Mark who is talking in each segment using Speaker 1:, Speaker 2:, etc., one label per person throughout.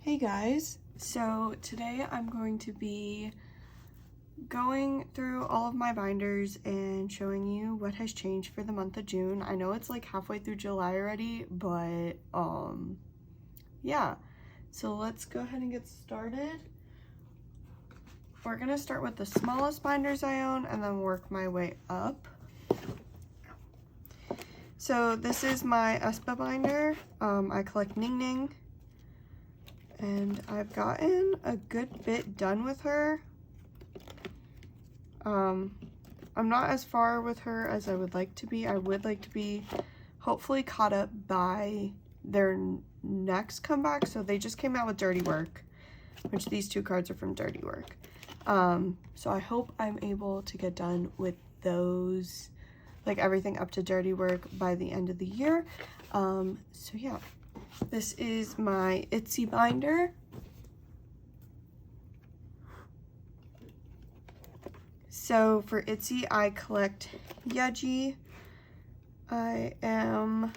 Speaker 1: Hey guys, so today I'm going to be going through all of my binders and showing you what has changed for the month of June. I know it's like halfway through July already, but yeah, so let's go ahead and get started. We're gonna start with the smallest binders I own and then work my way up. So this is my Espa binder. I collect Ning Ning. And I've gotten a good bit done with her. I'm not as far with her as I would like to be. I would like to be hopefully caught up by their next comeback. So they just came out with Dirty Work, which these two cards are from Dirty Work. So I hope I'm able to get done with those, like everything up to Dirty Work by the end of the year. So yeah. This is my Itsy binder. So for Itsy, I collect Yeji. I am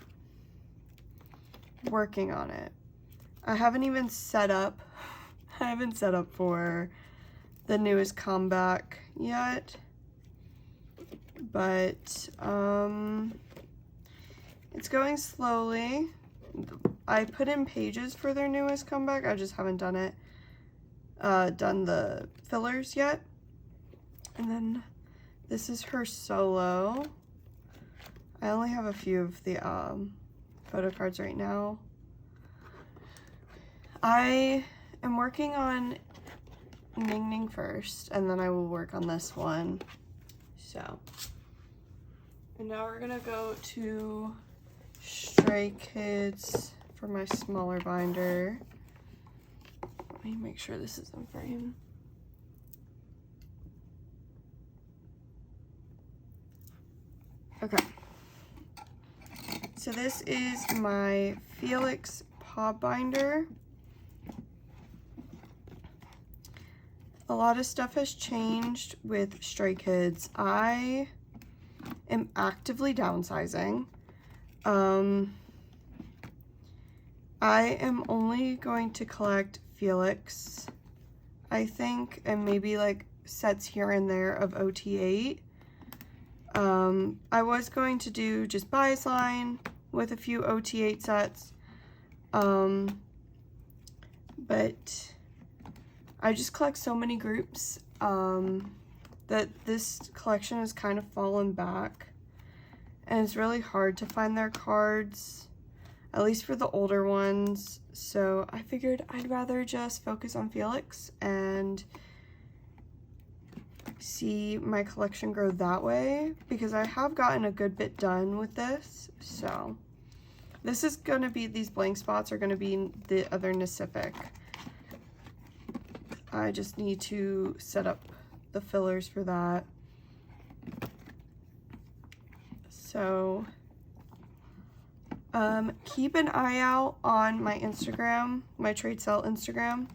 Speaker 1: working on it. I haven't even set up, for the newest comeback yet, but it's going slowly. I put in pages for their newest comeback. I just haven't done the fillers yet. And then this is her solo. I only have a few of the photo cards right now. I am working on Ning Ning first, and then I will work on this one. So, and now we're gonna go to Stray Kids for my smaller binder. Let me make sure this is in frame. Okay. So this is my Felix paw binder. A lot of stuff has changed with Stray Kids. I am actively downsizing. I am only going to collect Felix, I think, and maybe like sets here and there of OT8. I was going to do just Bias Line with a few OT8 sets, but I just collect so many groups that this collection has kind of fallen back. And it's really hard to find their cards, at least for the older ones. So I figured I'd rather just focus on Felix and see my collection grow that way, because I have gotten a good bit done with this. So this is going to be, these blank spots are going to be the other Pacific. I just need to set up the fillers for that. So keep an eye out on my Instagram, my Trade Sell Instagram.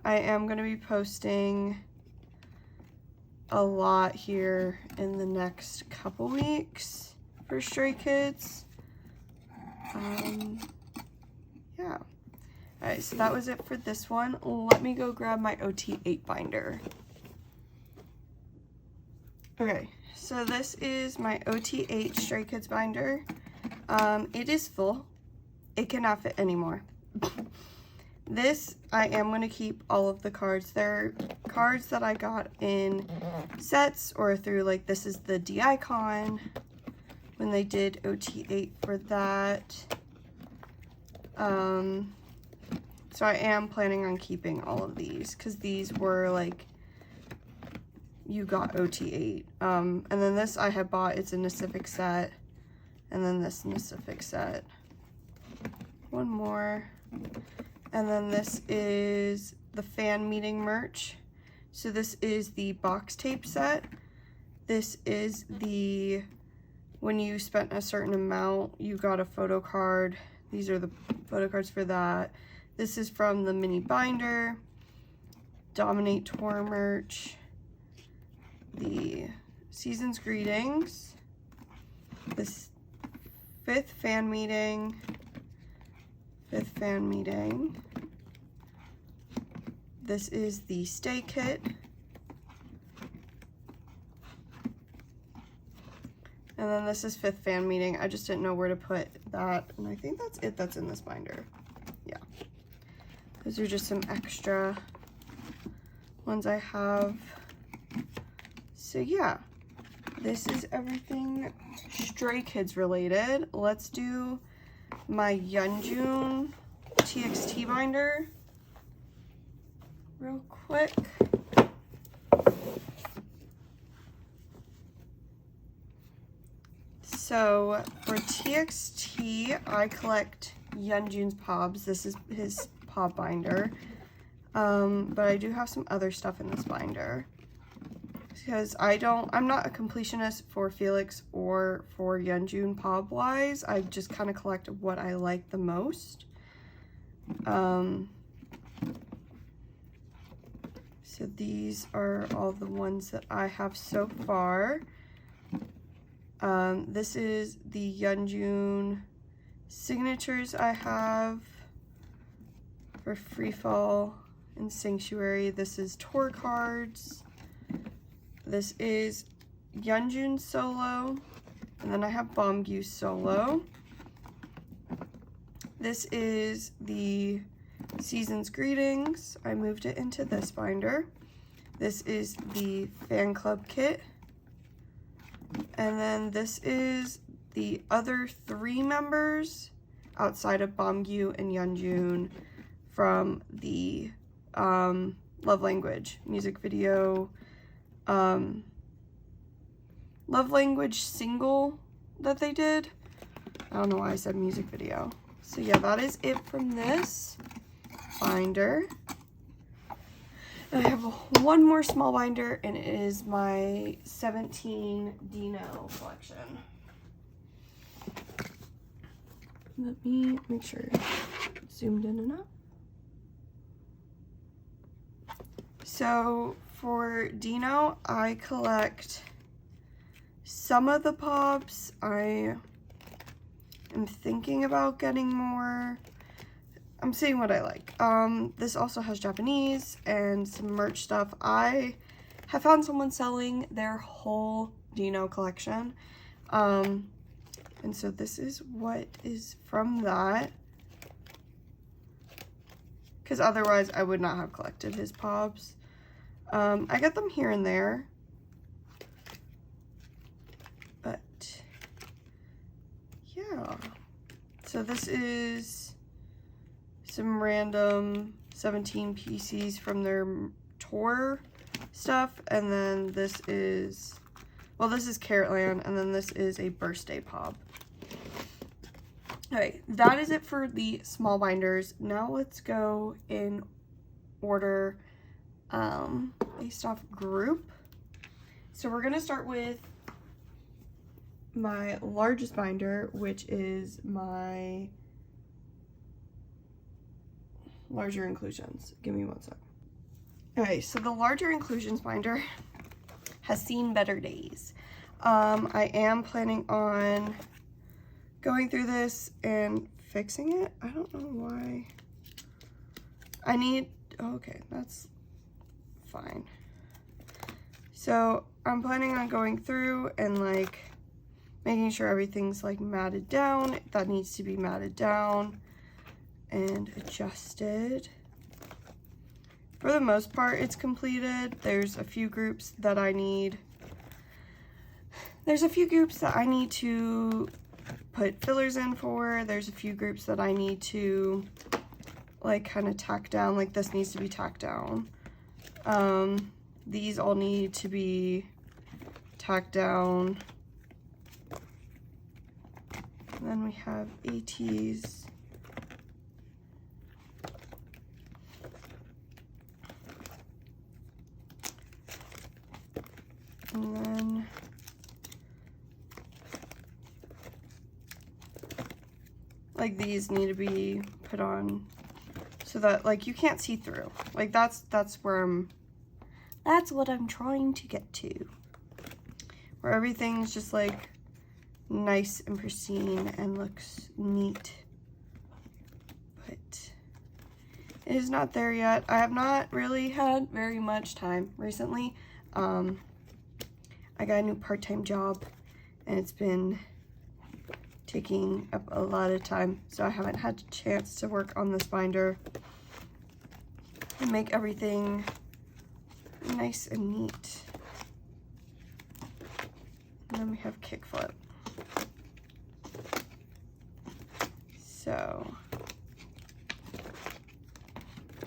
Speaker 1: I am going to be posting a lot here in the next couple weeks for Stray Kids. Yeah. Alright, so that was it for this one. Let me go grab my OT8 binder. Okay, so this is my OT8 Stray Kids binder. It is full. It cannot fit anymore. This, I am going to keep all of the cards. They're cards that I got in sets or through, like, this is the D-Icon when they did OT8 for that. So I am planning on keeping all of these, because these were, like, you got OT8. And then this I had bought, it's a Pacific set. And then this Pacific set. One more. And then this is the fan meeting merch. So this is the box tape set. This is the, when you spent a certain amount, you got a photo card. These are the photo cards for that. This is from the mini binder. Dominate Tour merch. The Season's Greetings. This fifth fan meeting. This is the Stay Kit. And then this is 5th Fan Meeting. I just didn't know where to put that. And I think that's it that's in this binder. Yeah. Those are just some extra ones I have. So yeah, this is everything Stray Kids related. Let's do my Yeonjun TXT binder real quick. So for TXT, I collect Yeonjun's Pobs. This is his Pob binder. But I do have some other stuff in this binder. Because I'm not a completionist for Felix or for Yeonjun Pob wise. I just kind of collect what I like the most. So these are all the ones that I have so far. This is the Yeonjun signatures I have for Freefall and Sanctuary. This is tour cards. This is Yeonjun solo, and then I have Beomgyu solo. This is the Season's Greetings. I moved it into this binder. This is the Fan Club kit. And then this is the other 3 members outside of Beomgyu and Yeonjun from the Love Language music video, Love Language single that they did. I don't know why I said music video. So yeah, that is it from this binder. And I have one more small binder, and it is my 17 Dino collection. Let me make sure it's zoomed in enough. So for Dino, I collect some of the Pobs. I am thinking about getting more. I'm seeing what I like. This also has Japanese and some merch stuff. I have found someone selling their whole Dino collection. And so this is what is from that. Because otherwise I would not have collected his Pobs. I get them here and there. But yeah. So this is some random 17 PCs from their tour stuff, and then this is, well, this is Carrotland, and then this is a birthday Pob. Alright, that is it for the small binders. Now let's go in order based off group. So we're gonna start with my largest binder, which is my larger inclusions. Give me one sec. Okay, so the larger inclusions binder has seen better days. I am planning on going through this and fixing it. I don't know why. I need, okay, that's fine. So I'm planning on going through and like making sure everything's like matted down. That needs to be matted down and adjusted. For the most part, it's completed. There's a few groups that I need. There's a few groups that I need to put fillers in for. There's a few groups that I need to like kind of tack down. Like this needs to be tacked down. These all need to be tacked down. And then we have ATs. And then like these need to be put on so that like you can't see through. Like that's where that's what I'm trying to get to. Where everything's just like nice and pristine and looks neat. But It is not there yet. I have not really had very much time recently. I got a new part-time job and it's been taking up a lot of time, so I haven't had a chance to work on this binder and make everything nice and neat. And then we have Kickflip. So,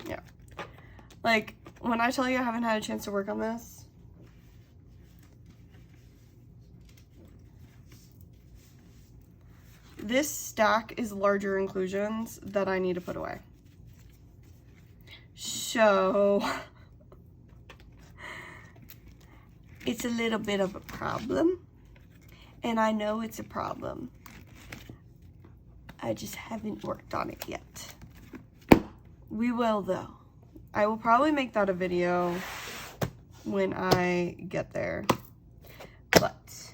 Speaker 1: yeah. Like, when I tell you I haven't had a chance to work on this, this stack is larger inclusions that I need to put away. So, it's a little bit of a problem, and I know it's a problem. I just haven't worked on it yet. We will though. I will probably make that a video when I get there. But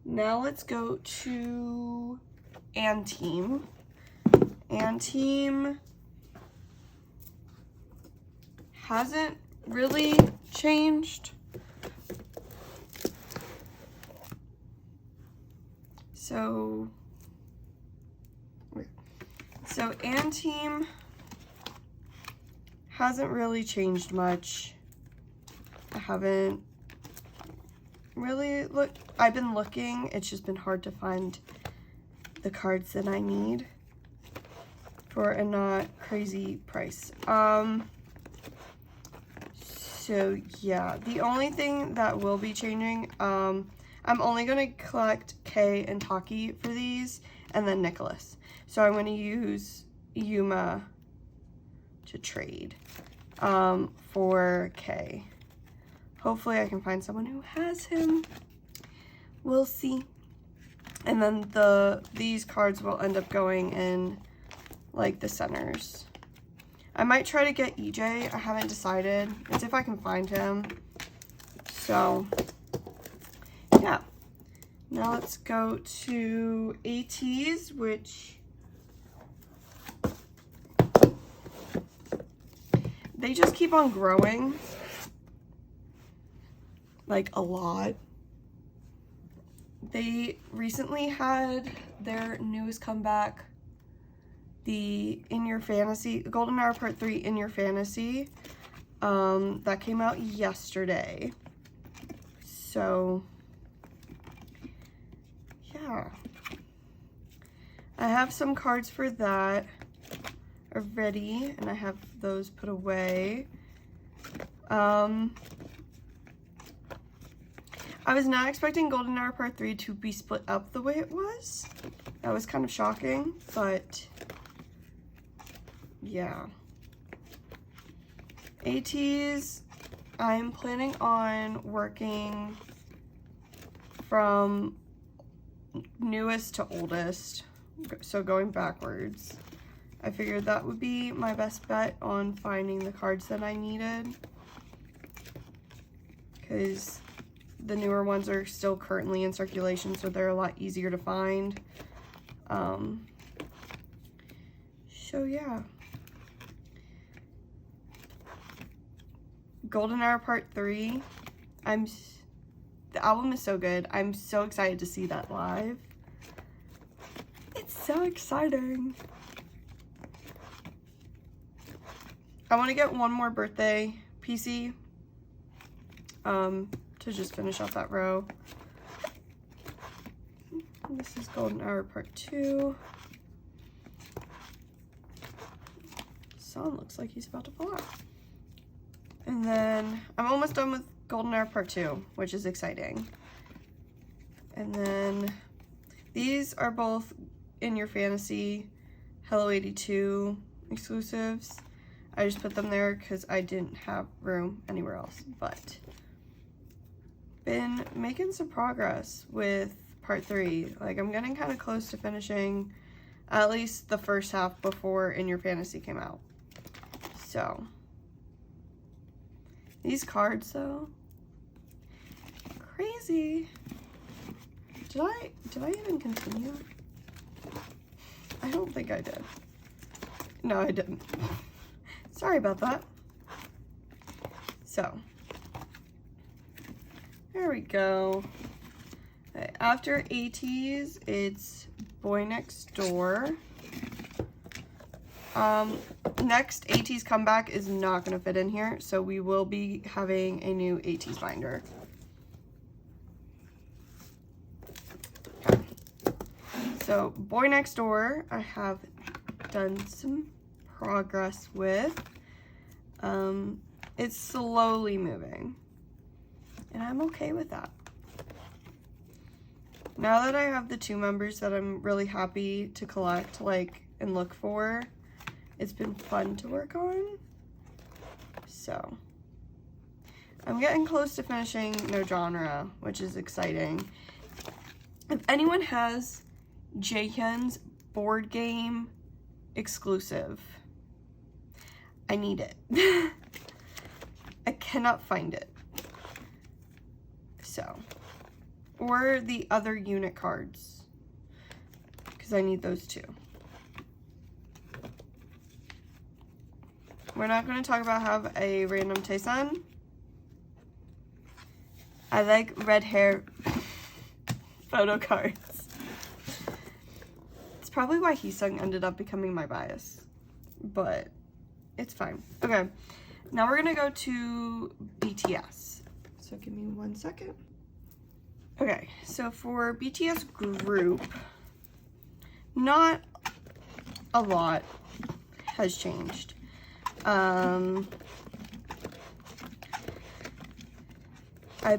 Speaker 1: now let's go to Anteam. Anteam hasn't really changed. So Anteam hasn't really changed much. I haven't really looked. I've been looking. It's just been hard to find the cards that I need for a not crazy price. So yeah, the only thing that will be changing, I'm only going to collect Kay and Taki for these, and then Nicholas. So I'm going to use Yuma to trade for Kay. Hopefully I can find someone who has him. We'll see. And then these cards will end up going in like the centers. I might try to get EJ. I haven't decided. It's if I can find him. So yeah. Now let's go to ATs, which they just keep on growing, like a lot. They recently had their newest comeback, the In Your Fantasy, Golden Hour Part 3 In Your Fantasy, that came out yesterday. So yeah, I have some cards for that already, and I have those put away. I was not expecting Golden Hour Part 3 to be split up the way it was. That was kind of shocking, but yeah. ATs, I'm planning on working from newest to oldest, so going backwards. I figured that would be my best bet on finding the cards that I needed, because the newer ones are still currently in circulation, so they're a lot easier to find. So yeah. Golden Hour Part 3, the album is so good. I'm so excited to see that live. It's so exciting. I want to get one more birthday PC to just finish off that row. This is Golden Hour Part 2. Sun looks like he's about to fall out. And then I'm almost done with Golden Hour Part 2, which is exciting. And then these are both In Your Fantasy Hello 82 exclusives. I just put them there because I didn't have room anywhere else, but been making some progress with Part 3. Like, I'm getting kind of close to finishing at least the first half before In Your Fantasy came out. So these cards though, crazy. Did I even continue? I don't think I did. No, I didn't. Sorry about that. So, there we go. Okay, after ATEEZ, it's Boy Next Door. Next ATEEZ comeback is not going to fit in here, so we will be having a new ATEEZ binder. Okay. So, Boy Next Door, I have done some progress with. It's slowly moving, and I'm okay with that. Now that I have the 2 members that I'm really happy to collect, like, and look for, it's been fun to work on. So, I'm getting close to finishing No Genre, which is exciting. If anyone has Jaehyun's board game exclusive, I need it. I cannot find it. So, or the other unit cards, because I need those too. We're not going to talk about have a random Taesun. I like red hair photo cards. It's probably why Heesung ended up becoming my bias, but it's fine. Okay, now we're going to go to BTS. So give me 1 second. Okay, so for BTS group, not a lot has changed. I've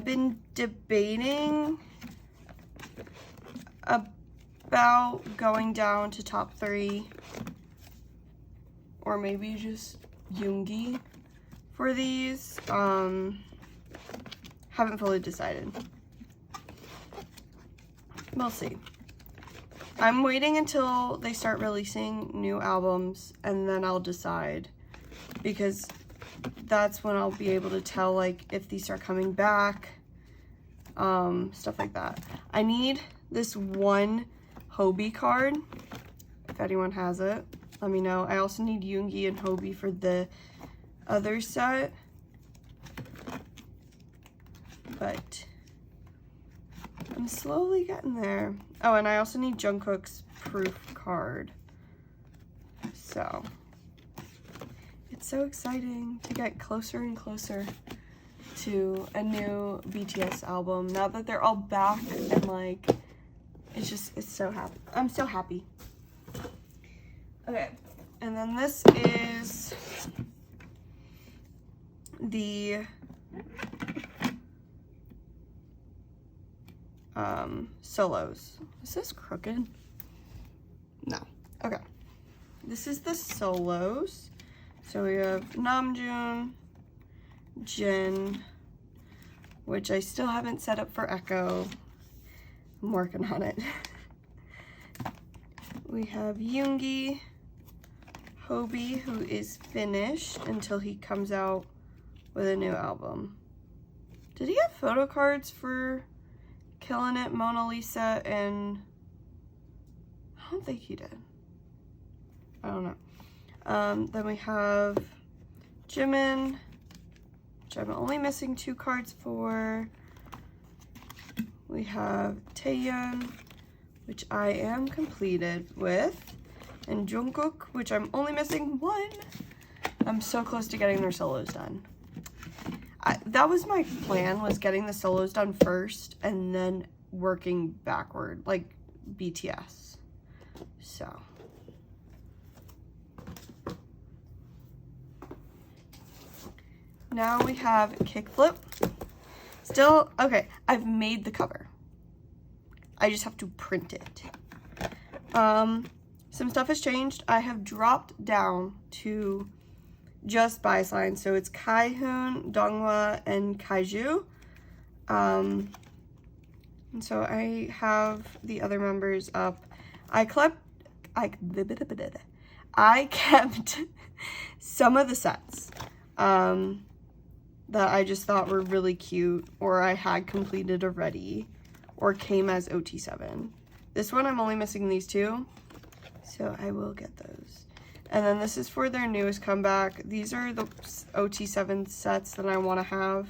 Speaker 1: been debating about going down to top 3, or maybe just Yoongi for these. Haven't fully decided. We'll see. I'm waiting until they start releasing new albums, and then I'll decide, because that's when I'll be able to tell, like, if these start coming back, stuff like that. I need this one Hobie card. If anyone has it, let me know. I also need Yoongi and Hobie for the other set, but I'm slowly getting there. Oh, and I also need Jungkook's proof card. So, it's so exciting to get closer and closer to a new BTS album. Now that they're all back, and like, it's so happy. I'm so happy. Okay, and then this is the solos. Is this crooked? No. Okay. This is the solos. So we have Namjoon, Jin, which I still haven't set up for Echo. I'm working on it. We have Yoongi, Hobie, who is finished until he comes out with a new album. Did he have photo cards for Killing It, Mona Lisa, and I don't think he did. I don't know. Then we have Jimin, which I'm only missing 2 cards for. We have Taeyeon, which I am completed with, and Jungkook, which I'm only missing 1. I'm so close to getting their solos done. That was my plan, was getting the solos done first and then working backward, like BTS. So. Now we have Kickflip. Still, okay, I've made the cover. I just have to print it. Some stuff has changed. I have dropped down to just bias lines. So it's Kaihoon, Donghwa, and Kaiju. And so I have the other members up. I kept some of the sets that I just thought were really cute, or I had completed already, or came as OT7. This one I'm only missing these 2, so I will get those. And then this is for their newest comeback. These are the OT7 sets that I want to have.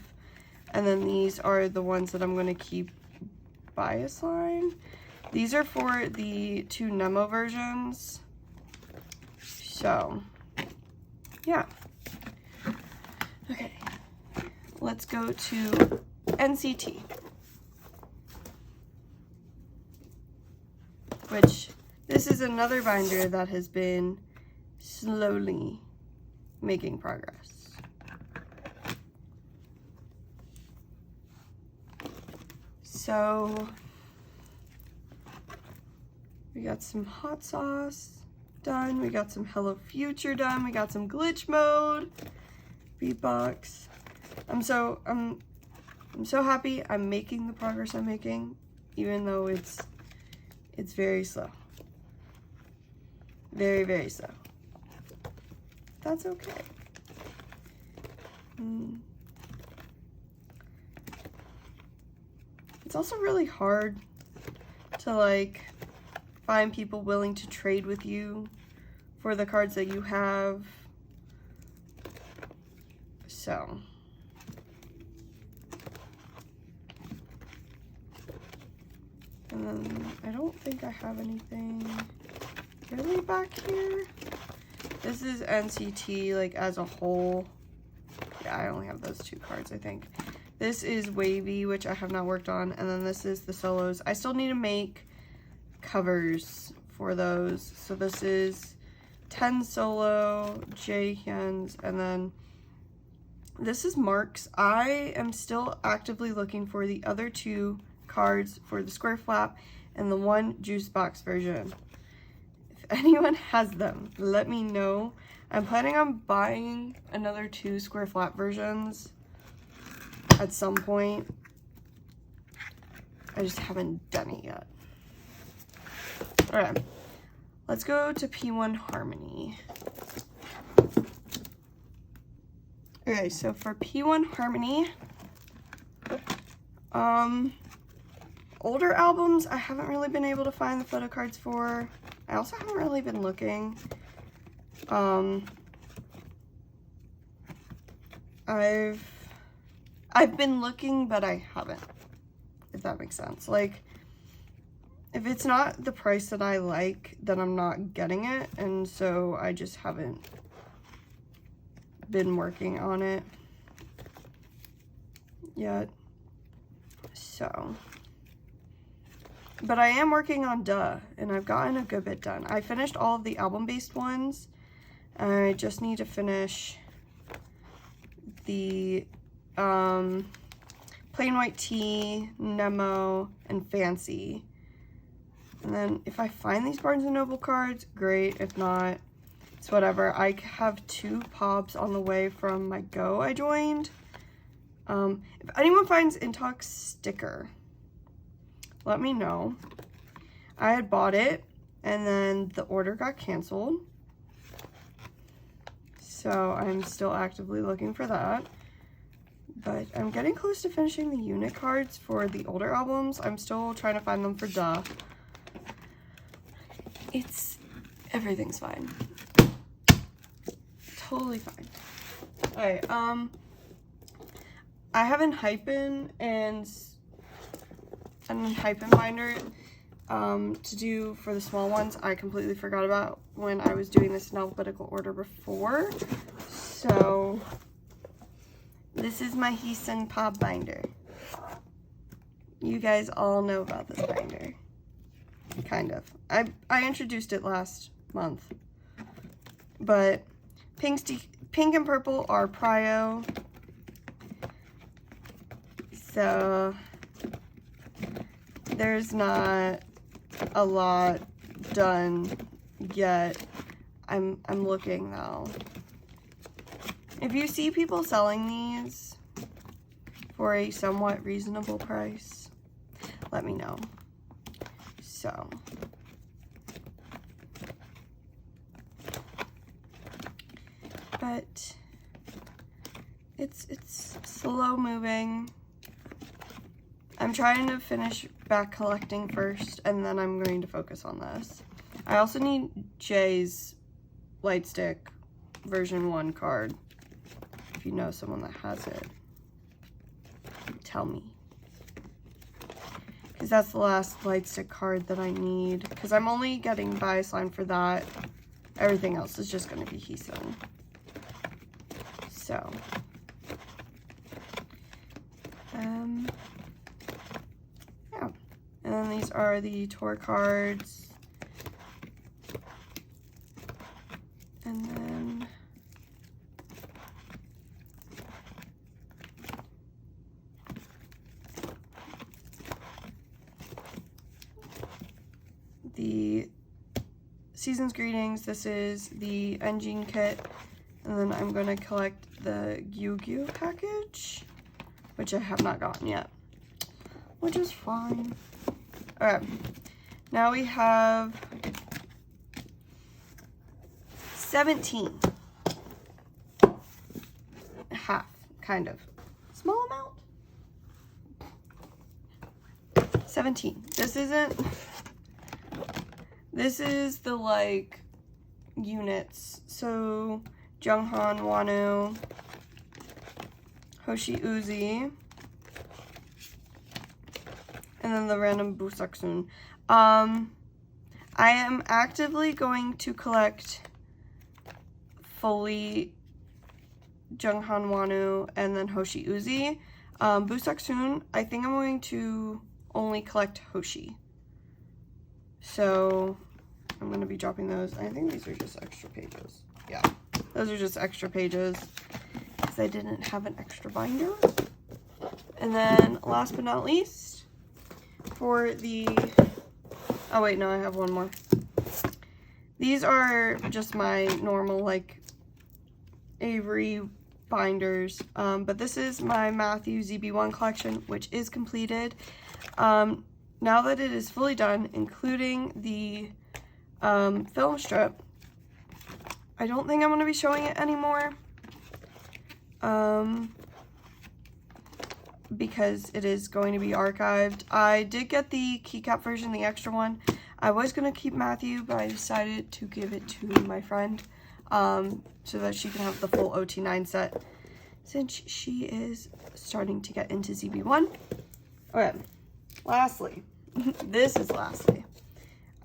Speaker 1: And then these are the ones that I'm going to keep bias line. These are for the 2 Nemo versions. So, yeah. Okay. Let's go to NCT. Which, this is another binder that has been slowly making progress. So, we got some hot sauce done, we got some Hello Future done, we got some glitch mode, beatbox. I'm so happy I'm making the progress I'm making, even though it's very slow. Very, very slow. That's okay. It's also really hard to like find people willing to trade with you for the cards that you have. So and then I don't think I have anything really back here. This is NCT like as a whole. Yeah, I only have those 2 cards, I think. This is Wavy, which I have not worked on, and then this is the solos. I still need to make covers for those. So this is 10 solo, J Hyun's, and then this is Mark's. I am still actively looking for the other 2 cards for the square flap and the 1 juice box version. If anyone has them, let me know. I'm planning on buying another 2 square flap versions at some point. I just haven't done it yet. Alright, let's go to P1 Harmony. Okay, so for P1 Harmony, older albums I haven't really been able to find the photo cards for. I also haven't really been looking. I've been looking, but I haven't, if that makes sense. Like, if it's not the price that I like, then I'm not getting it, and so I just haven't been working on it yet. So, but I am working on Duh, and I've gotten a good bit done. I finished all of the album-based ones, and I just need to finish the Plain White Tee, Nemo, and Fancy. And then if I find these Barnes & Noble cards, great. If not, it's whatever. I have 2 Pobs on the way from my Go I joined. If anyone finds Intox sticker, let me know. I had bought it, and then the order got canceled. So I'm still actively looking for that. But I'm getting close to finishing the unit cards for the older albums. I'm still trying to find them for Duh. Everything's fine. Totally fine. Alright, I have an Hypen and an Hypen binder to do for the small ones. I completely forgot about when I was doing this in alphabetical order before. So this is my Heesung Pob binder. You guys all know about this binder. Kind of. I introduced it last month. But pink and purple are Prio. So there's not a lot done yet. I'm looking though. If you see people selling these for a somewhat reasonable price, let me know. So but it's slow moving. I'm trying to finish back collecting first, and then I'm going to focus on this. I also need Jay's Lightstick version 1 card. If you know someone that has it, tell me. Because that's the last Lightstick card that I need. Because I'm only getting Bias Line for that. Everything else is just going to be Heesung. So. Yeah. And then these are the tour cards. And then the Season's Greetings. This is the engine kit. And then I'm going to collect the Yu-Gi-Oh package, which I have not gotten yet, which is fine. Okay, now we have 17. Half, kind of. Small amount. 17. This is the, like, units. So, Junghan Wano, Hoshi Uzi, and then the random Busaksun. I am actively going to collect fully Junghan Wano and then Hoshi Uzi. Busaksun, I think I'm going to only collect Hoshi. So I'm going to be dropping those. I think these are just extra pages. Yeah, those are just extra pages because I didn't have an extra binder. And then last but not least, for the, oh wait, no, I have one more. These are just my normal, like, Avery binders, but this is my Matthew ZB1 collection, which is completed. Now that it is fully done, including the film strip, I don't think I'm going to be showing it anymore, because it is going to be archived. I did get the keycap version, the extra one. I was going to keep Matthew, but I decided to give it to my friend, so that she can have the full OT9 set, since she is starting to get into ZB1. Okay, lastly, this is lastly,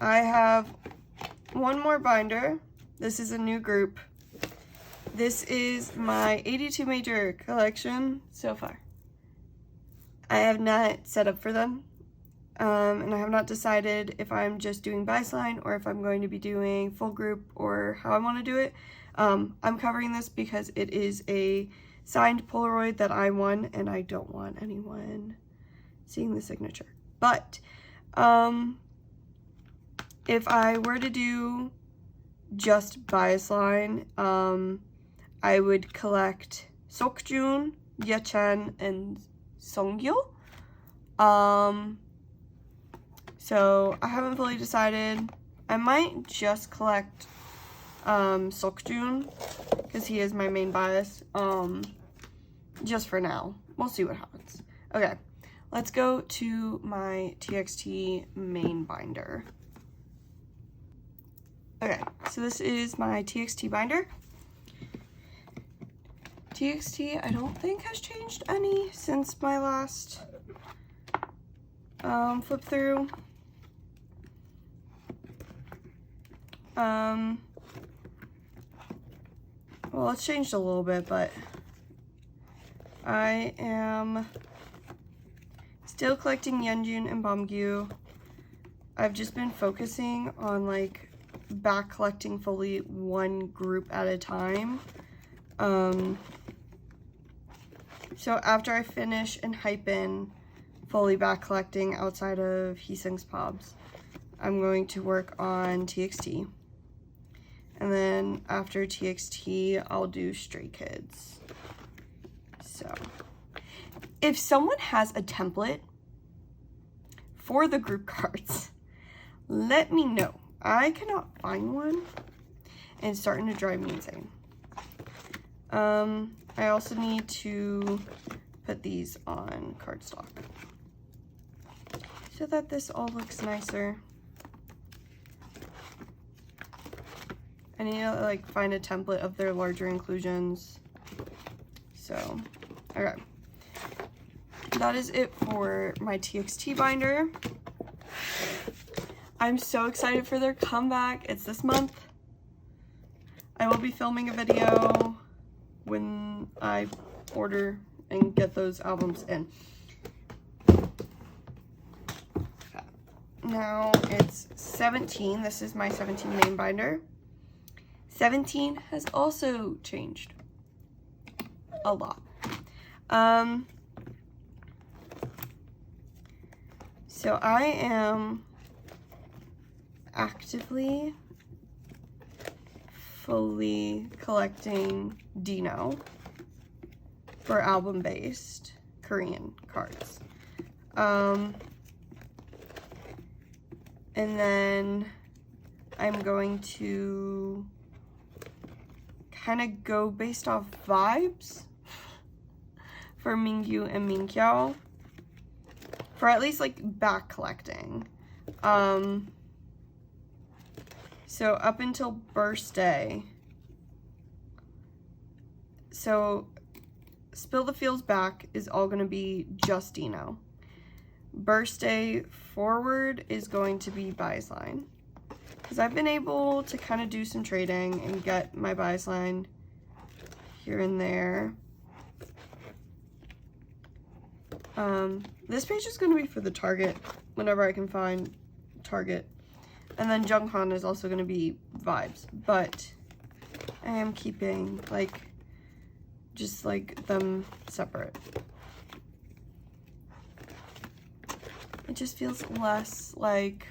Speaker 1: I have one more binder. This is a new group. This is my 82 major collection so far. I have not set up for them, and I have not decided if I'm just doing Bias Line or if I'm going to be doing full group or how I want to do it. I'm covering this because it is a signed Polaroid that I won, and I don't want anyone seeing the signature. But if I were to do just Bias Line, I would collect Seokjun, Yechen, and Songgil. So I haven't fully decided. I might just collect Seokjun because he is my main bias. Just for now. We'll see what happens. Okay, let's go to my TXT main binder. Okay, so this is my TXT binder. TXT, I don't think has changed any since my last flip through. Well, it's changed a little bit, but I am still collecting Yeonjun and Beomgyu. I've just been focusing on, like, back collecting fully one group at a time. So after I finish and hype in fully back collecting outside of Heesung's Pobs, I'm going to work on TXT. And then after TXT, I'll do Stray Kids. So if someone has a template for the group cards, let me know. I cannot find one, and it's starting to drive me insane. I also need to put these on cardstock so that this all looks nicer. I need to like find a template of their larger inclusions. So, okay. That is it for my TXT binder. I'm so excited for their comeback. It's this month. I will be filming a video when I order and get those albums in. Now it's 17. This is my 17 main binder. 17 has also changed a lot. So I am actively fully collecting Dino for album-based Korean cards. And then I'm going to kind of go based off vibes for Mingyu and Minkyeo for at least like back collecting. So up until birthday, so Spill the Fields back is all going to be just Dino. Birthday forward is going to be Buys line, because I've been able to kind of do some trading and get my Buys line here and there. This page is going to be for the Target whenever I can find Target. And then Junghan is also going to be vibes, but I am keeping like just like them separate. It just feels less like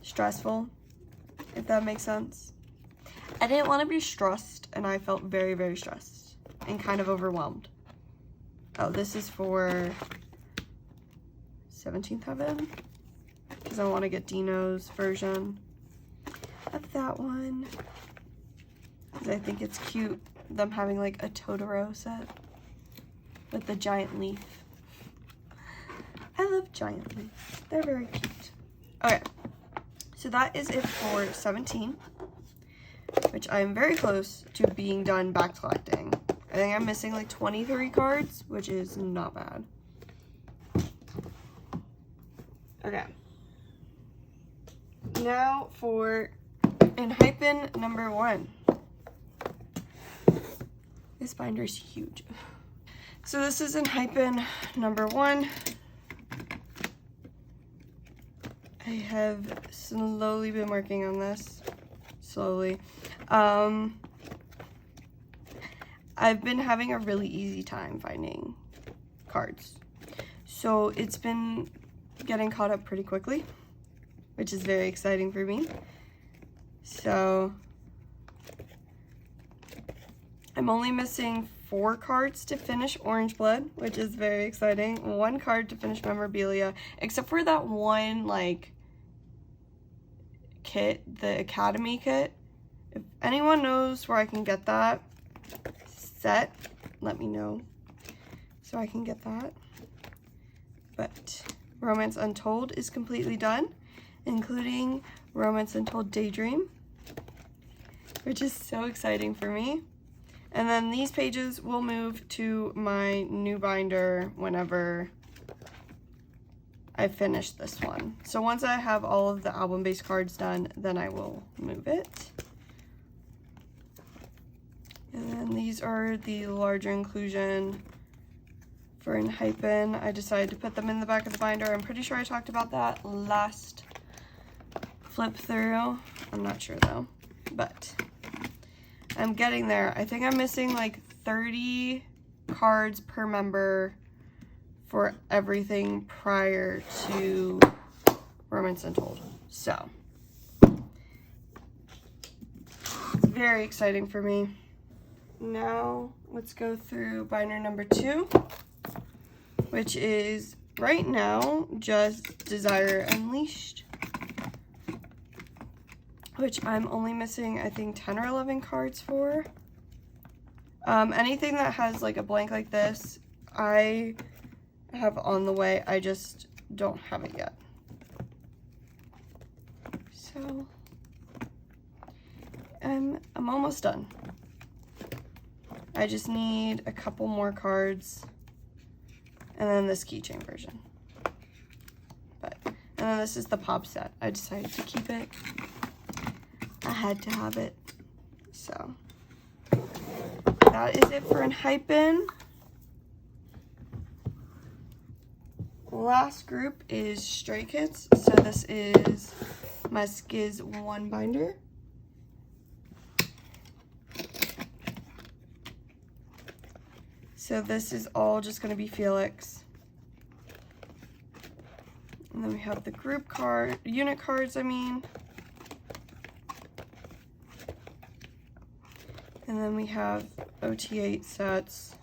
Speaker 1: stressful, if that makes sense. I didn't want to be stressed, and I felt very, very stressed and kind of overwhelmed. Oh, this is for 17th Heaven, because I want to get Dino's version of that one, because I think it's cute, them having like a Totoro set with the giant leaf. I love giant leaves. They're very cute. Okay, so that is it for 17, which I am very close to being done back collecting. I think I'm missing like 23 cards, which is not bad. Okay. Now for Enhypen number 1. This binder is huge. So this is Enhypen number 1. I have slowly been working on this. Slowly. I've been having a really easy time finding cards. So it's been getting caught up pretty quickly, which is very exciting for me. So I'm only missing 4 cards to finish Orange Blood, which is very exciting. 1 card to finish Memorabilia, except for that one like kit, the Academy kit. If anyone knows where I can get that set, let me know so I can get that. But Romance Untold is completely done, including Romance Untold Daydream, which is so exciting for me. And then these pages will move to my new binder whenever I finish this one. So once I have all of the album-based cards done, then I will move it. And then these are the larger inclusion for Enhypen. I decided to put them in the back of the binder. I'm pretty sure I talked about that last flip through. I'm not sure though, but I'm getting there. I think I'm missing like 30 cards per member for everything prior to Romance Untold. So it's very exciting for me. Now let's go through binder number 2, which is right now just Desire Unleashed, which I'm only missing I think 10 or 11 cards for. Anything that has like a blank like this, I have on the way. I just don't have it yet. So I'm almost done. I just need a couple more cards and then this keychain version. And then this is the pop set. I decided to keep it. I had to have it. So that is it for Enhypen. Last group is Stray Kids. So this is my Skiz 1 binder. So this is all just going to be Felix. And then we have the group card, unit cards, I mean. And then we have OT8 sets.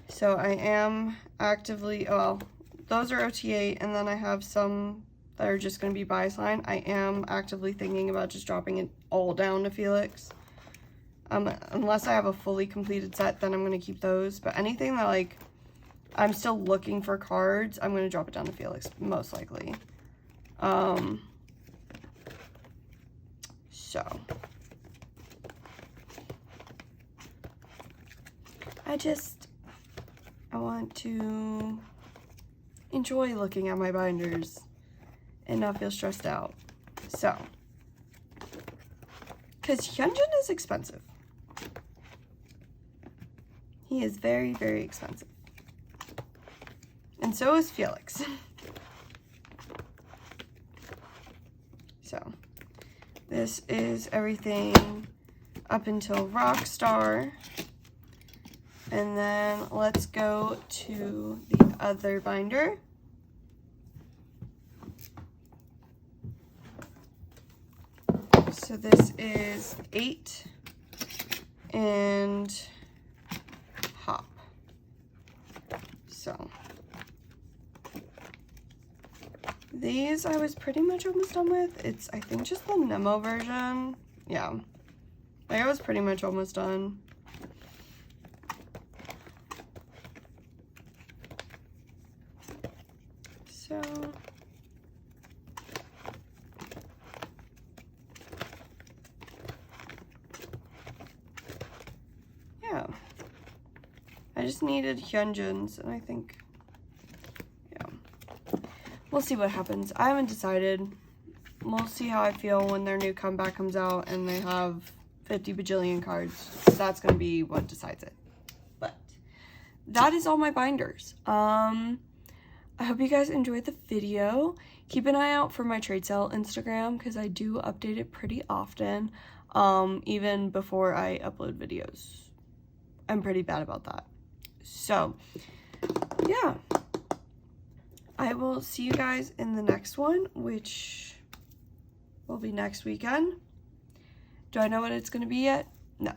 Speaker 1: So I am actively, well, those are OT8, and then I have some that are just going to be buy sign. I am actively thinking about just dropping it all down to Felix. Unless I have a fully completed set, then I'm going to keep those. But anything that, like, I'm still looking for cards, I'm going to drop it down to Felix, most likely. So. I want to enjoy looking at my binders and not feel stressed out. So. Because Hyunjin is expensive. He is very, very expensive. And so is Felix. So, this is everything up until Rockstar. And then let's go to the other binder. So this is 8 and Hop. So these I was pretty much almost done with. It's, I think, just the Nemo version. Yeah, I was pretty much almost done. So yeah, I just needed Hyunjin's, and I think, yeah, we'll see what happens. I haven't decided. We'll see how I feel when their new comeback comes out and they have 50 bajillion cards. That's going to be what decides it. But that is all my binders. I hope you guys enjoyed the video. Keep an eye out for my trade sale Instagram because I do update it pretty often, even before I upload videos. I'm pretty bad about that. So, yeah. I will see you guys in the next one, which will be next weekend. Do I know what it's going to be yet? No.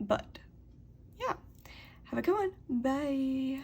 Speaker 1: But, yeah. Have a good one. Bye.